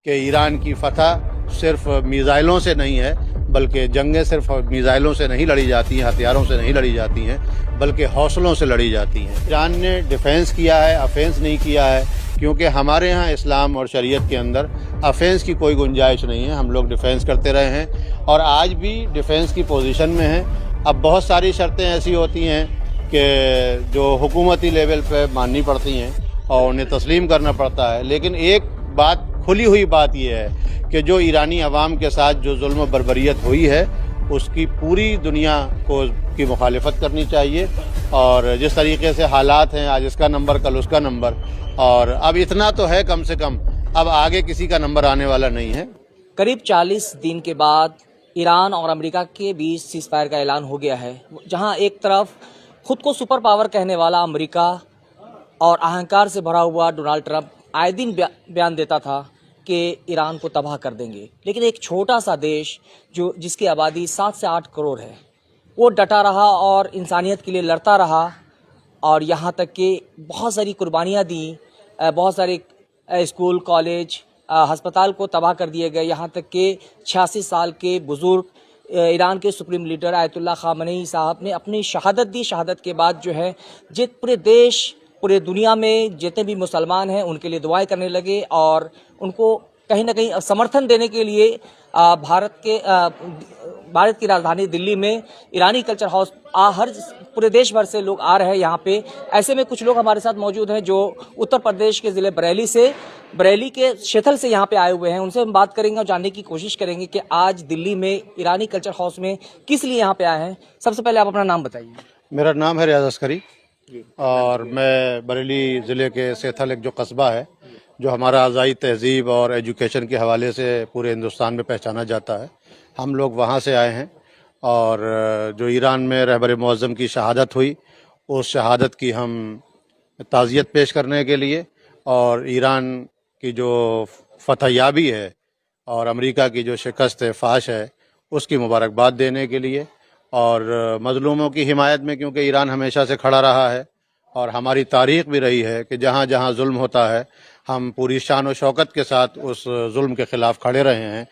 کہ ایران کی فتح صرف میزائلوں سے نہیں ہے، بلکہ جنگیں صرف میزائلوں سے نہیں لڑی جاتی ہیں، ہتھیاروں سے نہیں لڑی جاتی ہیں، بلکہ حوصلوں سے لڑی جاتی ہیں۔ ایران نے ڈیفینس کیا ہے، افینس نہیں کیا ہے، کیونکہ ہمارے ہاں اسلام اور شریعت کے اندر افینس کی کوئی گنجائش نہیں ہے۔ ہم لوگ ڈیفینس کرتے رہے ہیں اور آج بھی ڈیفینس کی پوزیشن میں ہیں۔ اب بہت ساری شرطیں ایسی ہوتی ہیں کہ جو حکومتی لیول پہ ماننی پڑتی ہیں اور انہیں تسلیم کرنا پڑتا ہے، لیکن ایک بات کھلی ہوئی بات یہ ہے کہ جو ایرانی عوام کے ساتھ جو ظلم و بربریت ہوئی ہے اس کی پوری دنیا کو کی مخالفت کرنی چاہیے، اور جس طریقے سے حالات ہیں آج اس کا نمبر کل اس کا نمبر، اور اب اتنا تو ہے کم سے کم، اب آگے کسی کا نمبر آنے والا نہیں ہے۔ قریب 40 دن کے بعد ایران اور امریکہ کے بیچ سیز فائر کا اعلان ہو گیا ہے، جہاں ایک طرف خود کو سپر پاور کہنے والا امریکہ اور اہنکار سے بھرا ہوا ڈونلڈ ٹرمپ آئے دن بیان دیتا تھا کہ ایران کو تباہ کر دیں گے، لیکن ایک چھوٹا سا دیش جس کی آبادی 7 سے 8 کروڑ ہے، وہ ڈٹا رہا اور انسانیت کے لیے لڑتا رہا، اور یہاں تک کہ بہت ساری قربانیاں دیں، بہت سارے اسکول، کالج، ہسپتال کو تباہ کر دیے گئے، یہاں تک کہ 86 سال کے بزرگ ایران کے سپریم لیڈر آیت اللہ خامنئی صاحب نے اپنی شہادت دی۔ شہادت کے بعد جو ہے پورے دیش، پورے دنیا میں جتنے بھی مسلمان ہیں ان کے لیے دعائیں کرنے لگے، اور ان کو کہیں نہ کہیں سمرتھن دینے کے لیے بھارت کی راجدھانی دلی میں ایرانی کلچر ہاؤس پورے دیش بھر سے لوگ آ رہے ہیں یہاں پہ۔ ایسے میں کچھ لوگ ہمارے ساتھ موجود ہیں جو اتر پردیش کے ضلع بریلی کے شیتل سے یہاں پہ آئے ہوئے ہیں، ان سے ہم بات کریں گے اور جاننے کی کوشش کریں گے کہ آج دلی میں ایرانی کلچر ہاؤس میں کس لیے یہاں پہ آئے ہیں۔ سب سے پہلے آپ اپنا نام بتائیے۔ میرا نام ہے ریاض عسکری، اور میں بریلی ضلع کے سیتھل ایک جو قصبہ ہے جو ہمارا آزائی تہذیب اور ایجوکیشن کے حوالے سے پورے ہندوستان میں پہچانا جاتا ہے، ہم لوگ وہاں سے آئے ہیں، اور جو ایران میں رہبر معظم کی شہادت ہوئی اس شہادت کی ہم تعزیت پیش کرنے کے لیے، اور ایران کی جو فتح یابی ہے اور امریکہ کی جو شکست فاش ہے اس کی مبارکباد دینے کے لیے، اور مظلوموں کی حمایت میں، کیونکہ ایران ہمیشہ سے کھڑا رہا ہے اور ہماری تاریخ بھی رہی ہے کہ جہاں جہاں ظلم ہوتا ہے ہم پوری شان و شوکت کے ساتھ اس ظلم کے خلاف کھڑے رہے ہیں،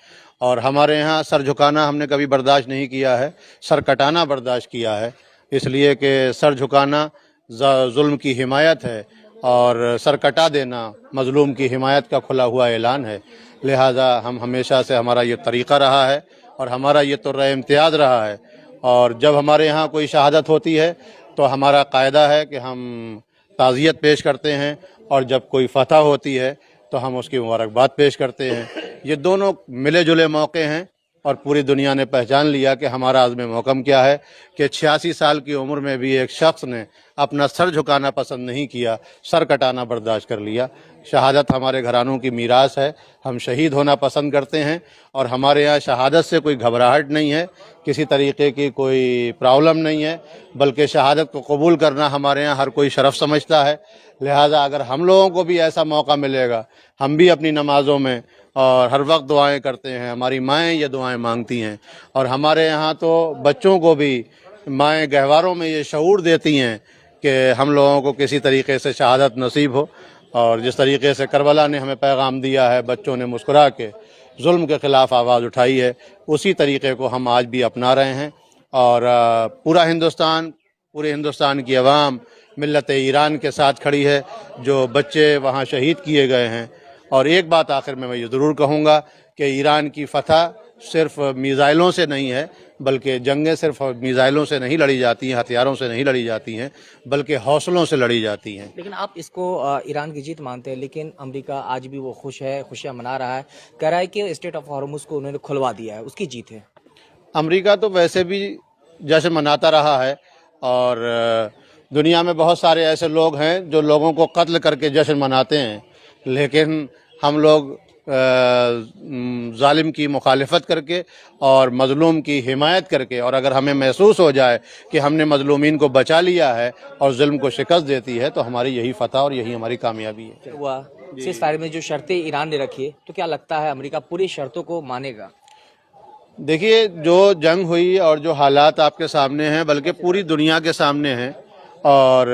اور ہمارے ہاں سر جھکانا ہم نے کبھی برداشت نہیں کیا ہے، سر کٹانا برداشت کیا ہے، اس لیے کہ سر جھکانا ظلم کی حمایت ہے اور سر کٹا دینا مظلوم کی حمایت کا کھلا ہوا اعلان ہے۔ لہٰذا ہم ہمیشہ سے ہمارا یہ طریقہ رہا ہے اور ہمارا یہ طرح امتیاز رہا ہے، اور جب ہمارے ہاں کوئی شہادت ہوتی ہے تو ہمارا قاعدہ ہے کہ ہم تعزیت پیش کرتے ہیں، اور جب کوئی فتح ہوتی ہے تو ہم اس کی مبارکباد پیش کرتے ہیں۔ یہ دونوں ملے جلے موقع ہیں، اور پوری دنیا نے پہچان لیا کہ ہمارا عزم محکم کیا ہے کہ 86 سال کی عمر میں بھی ایک شخص نے اپنا سر جھکانا پسند نہیں کیا، سر کٹانا برداشت کر لیا۔ شہادت ہمارے گھرانوں کی میراث ہے، ہم شہید ہونا پسند کرتے ہیں، اور ہمارے یہاں شہادت سے کوئی گھبراہٹ نہیں ہے، کسی طریقے کی کوئی پرابلم نہیں ہے، بلکہ شہادت کو قبول کرنا ہمارے یہاں ہر کوئی شرف سمجھتا ہے۔ لہٰذا اگر ہم لوگوں کو بھی ایسا موقع ملے گا، ہم بھی اپنی نمازوں میں اور ہر وقت دعائیں کرتے ہیں، ہماری مائیں یہ دعائیں مانگتی ہیں، اور ہمارے یہاں تو بچوں کو بھی مائیں گہواروں میں یہ شعور دیتی ہیں کہ ہم لوگوں کو کسی طریقے سے شہادت نصیب ہو، اور جس طریقے سے کربلا نے ہمیں پیغام دیا ہے، بچوں نے مسکرا کے ظلم کے خلاف آواز اٹھائی ہے، اسی طریقے کو ہم آج بھی اپنا رہے ہیں، اور پورے ہندوستان کی عوام ملت ایران کے ساتھ کھڑی ہے، جو بچے وہاں شہید کیے گئے ہیں۔ اور ایک بات آخر میں یہ ضرور کہوں گا کہ ایران کی فتح صرف میزائلوں سے نہیں ہے، بلکہ جنگیں صرف میزائلوں سے نہیں لڑی جاتی ہیں، ہتھیاروں سے نہیں لڑی جاتی ہیں، بلکہ حوصلوں سے لڑی جاتی ہیں۔ لیکن آپ اس کو ایران کی جیت مانتے ہیں، لیکن امریکہ آج بھی وہ خوش ہے، خوشیاں منا رہا ہے، کہہ رہا ہے کہ اسٹریٹ آف ہارمز کو انہوں نے کھلوا دیا ہے، اس کی جیت ہے۔ امریکہ تو ویسے بھی جشن مناتا رہا ہے، اور دنیا میں بہت سارے ایسے لوگ ہیں جو لوگوں کو قتل کر کے جشن مناتے ہیں، لیکن ہم لوگ ظالم کی مخالفت کر کے اور مظلوم کی حمایت کر کے، اور اگر ہمیں محسوس ہو جائے کہ ہم نے مظلومین کو بچا لیا ہے اور ظلم کو شکست دیتی ہے، تو ہماری یہی فتح اور یہی ہماری کامیابی ہے۔ ہوا سیز فائر میں جو شرطیں ایران نے رکھی، تو کیا لگتا ہے امریکہ پوری شرطوں کو مانے گا؟ دیکھیے، جو جنگ ہوئی اور جو حالات آپ کے سامنے ہیں، بلکہ پوری دنیا کے سامنے ہیں، اور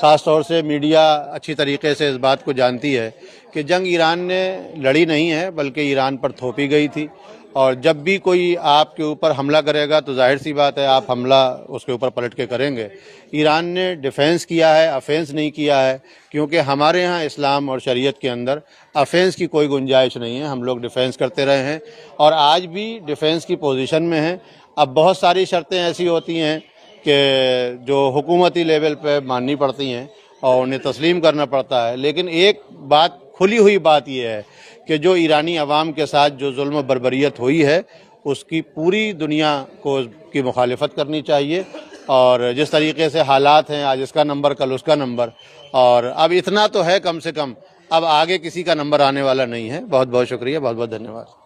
خاص طور سے میڈیا اچھی طریقے سے اس بات کو جانتی ہے کہ جنگ ایران نے لڑی نہیں ہے بلکہ ایران پر تھوپی گئی تھی، اور جب بھی کوئی آپ کے اوپر حملہ کرے گا تو ظاہر سی بات ہے آپ حملہ اس کے اوپر پلٹ کے کریں گے۔ ایران نے ڈیفینس کیا ہے، افینس نہیں کیا ہے، کیونکہ ہمارے ہاں اسلام اور شریعت کے اندر افینس کی کوئی گنجائش نہیں ہے۔ ہم لوگ ڈیفینس کرتے رہے ہیں اور آج بھی ڈیفینس کی پوزیشن میں ہیں۔ اب بہت ساری شرطیں ایسی ہوتی ہیں کہ جو حکومتی لیول پہ ماننی پڑتی ہیں اور انہیں تسلیم کرنا پڑتا ہے، لیکن ایک بات کھلی ہوئی بات یہ ہے کہ جو ایرانی عوام کے ساتھ جو ظلم و بربریت ہوئی ہے اس کی پوری دنیا کو کی مخالفت کرنی چاہیے، اور جس طریقے سے حالات ہیں آج اس کا نمبر کل اس کا نمبر، اور اب اتنا تو ہے کم سے کم، اب آگے کسی کا نمبر آنے والا نہیں ہے۔ بہت بہت شکریہ، بہت بہت دھنیہ واد۔